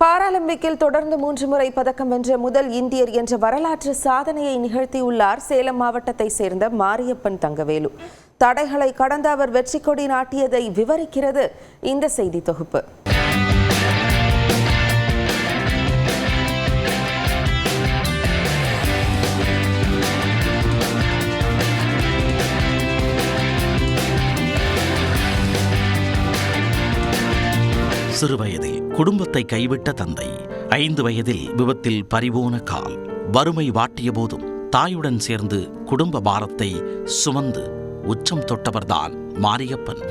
பாராலிம்பிக்கில் தொடர்ந்து 3 முறை பதக்கம் வென்ற முதல் இந்தியர் என்ற வரலாற்று சாதனையை நிகழ்த்தியுள்ளார் சேலம் மாவட்டத்தை சேர்ந்த மாரியப்பன் தங்கவேலு. தடைகளை கடந்த அவர் வெற்றி கொடி நாட்டியதை விவரிக்கிறது இந்த செய்தி தொகுப்பு. சிறுவயதில் குடும்பத்தை கைவிட்ட தந்தை, 5 வயதில் விபத்தில் பறிபோன கால், வறுமை வாட்டிய போதும் தாயுடன் சேர்ந்து குடும்ப பாரத்தை சுமந்து உச்சம் தொட்டவர்தான் மாரியப்பன்.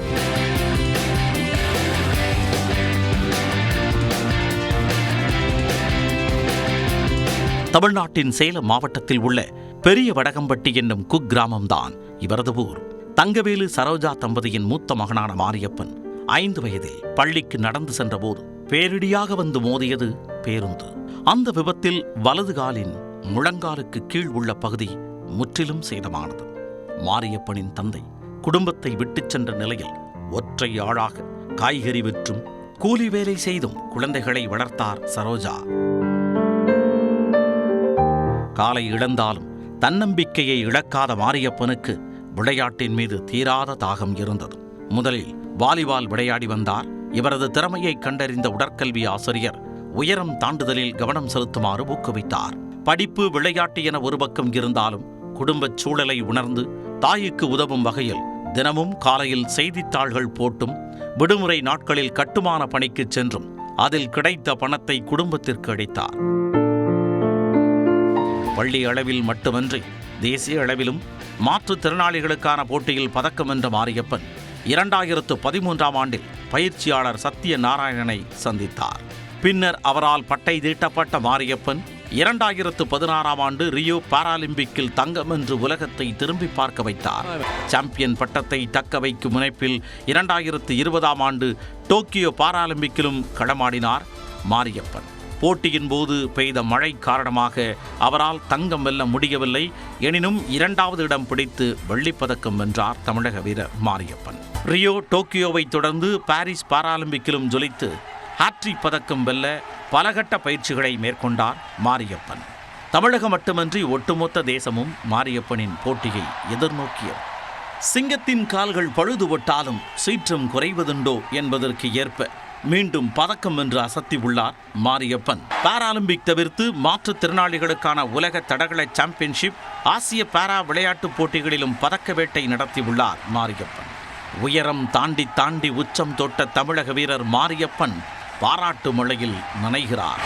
தமிழ்நாட்டின் சேலம் மாவட்டத்தில் உள்ள பெரிய வடகம்பட்டி என்னும் குக்கிராமம்தான் இவரது ஊர். தங்கவேலு சரோஜா தம்பதியின் மூத்த மகனான மாரியப்பன் 5 வயதில் பள்ளிக்கு நடந்து சென்றபோது பேரிடியாக வந்து மோதியது பேருந்து. அந்த விபத்தில் வலது காலின் முழங்காலுக்கு கீழ் உள்ள பகுதி முற்றிலும் சேதமானது. மாரியப்பனின் தந்தை குடும்பத்தை விட்டுச் சென்ற நிலையில் ஒற்றை ஆளாக காய்கறி விற்றும் கூலி வேலை செய்தும் குழந்தைகளை வளர்த்தார் சரோஜா. காலை இழந்தாலும் தன்னம்பிக்கையை இழக்காத மாரியப்பனுக்கு விளையாட்டின் மீது தீராத தாகம் இருந்தது. முதலில் வாலிபால் விளையாடி வந்தார். இவரது திறமையை கண்டறிந்த உடற்கல்வி ஆசிரியர் உயரம் தாண்டுதலில் கவனம் செலுத்துமாறு ஊக்குவித்தார். படிப்பு விளையாட்டு என ஒரு பக்கம் இருந்தாலும் குடும்பச் சூழலை உணர்ந்து தாய்க்கு உதவும் வகையில் தினமும் காலையில் செய்தித்தாள்கள் போட்டும் விடுமுறை நாட்களில் கட்டுமான பணிக்கு சென்றும் அதில் கிடைத்த பணத்தை குடும்பத்திற்கு அளித்தார். பள்ளி அளவில் மட்டுமன்றி தேசிய அளவிலும் மாற்றுத்திறனாளிகளுக்கான போட்டியில் பதக்கம் வென்ற மாரியப்பன் 2013ஆம் ஆண்டில் பயிற்சியாளர் சத்திய நாராயணனை சந்தித்தார். பின்னர் அவரால் பட்டை தீட்டப்பட்ட மாரியப்பன் 2016ஆம் ஆண்டு ரியோ பாராலிம்பிக்கில் தங்கம் வென்று உலகத்தை திரும்பி பார்க்க வைத்தார். சாம்பியன் பட்டத்தை தக்க வைக்கும் முனைப்பில் 2020ஆம் ஆண்டு டோக்கியோ பாராலிம்பிக்கிலும் களமாடினார் மாரியப்பன். போட்டியின் போது பெய்த மழை காரணமாக அவரால் தங்கம் வெல்ல முடியவில்லை. எனினும் 2வது இடம் பிடித்து வெள்ளிப்பதக்கம் வென்றார் தமிழக வீரர் மாரியப்பன். ரியோ டோக்கியோவை தொடர்ந்து பாரிஸ் பாராலிம்பிக்கிலும் ஜொலித்து ஹாட்ரிக் பதக்கம் வெல்ல பலகட்ட பயிற்சிகளை மேற்கொண்டார் மாரியப்பன். தமிழகம் மட்டுமன்றி ஒட்டுமொத்த தேசமும் மாரியப்பனின் போட்டியை எதிர்நோக்கியது. சிங்கத்தின் கால்கள் பழுதுபட்டாலும் சீற்றம் குறைவதுண்டோ என்பதற்கு ஏற்ப மீண்டும் பதக்கம் வென்று அசத்தி உள்ளார் மாரியப்பன். பாராலிம்பிக் தவிர்த்து மாற்றுத்திறனாளிகளுக்கான உலக தடகள சாம்பியன்ஷிப், ஆசிய பாரா விளையாட்டுப் போட்டிகளிலும் பதக்க வேட்டை நடத்தியுள்ளார் மாரியப்பன். உயரம் தாண்டி உச்சம் தொட்ட தமிழக வீரர் மாரியப்பன் பாராட்டு மழையில் நனைகிறார்.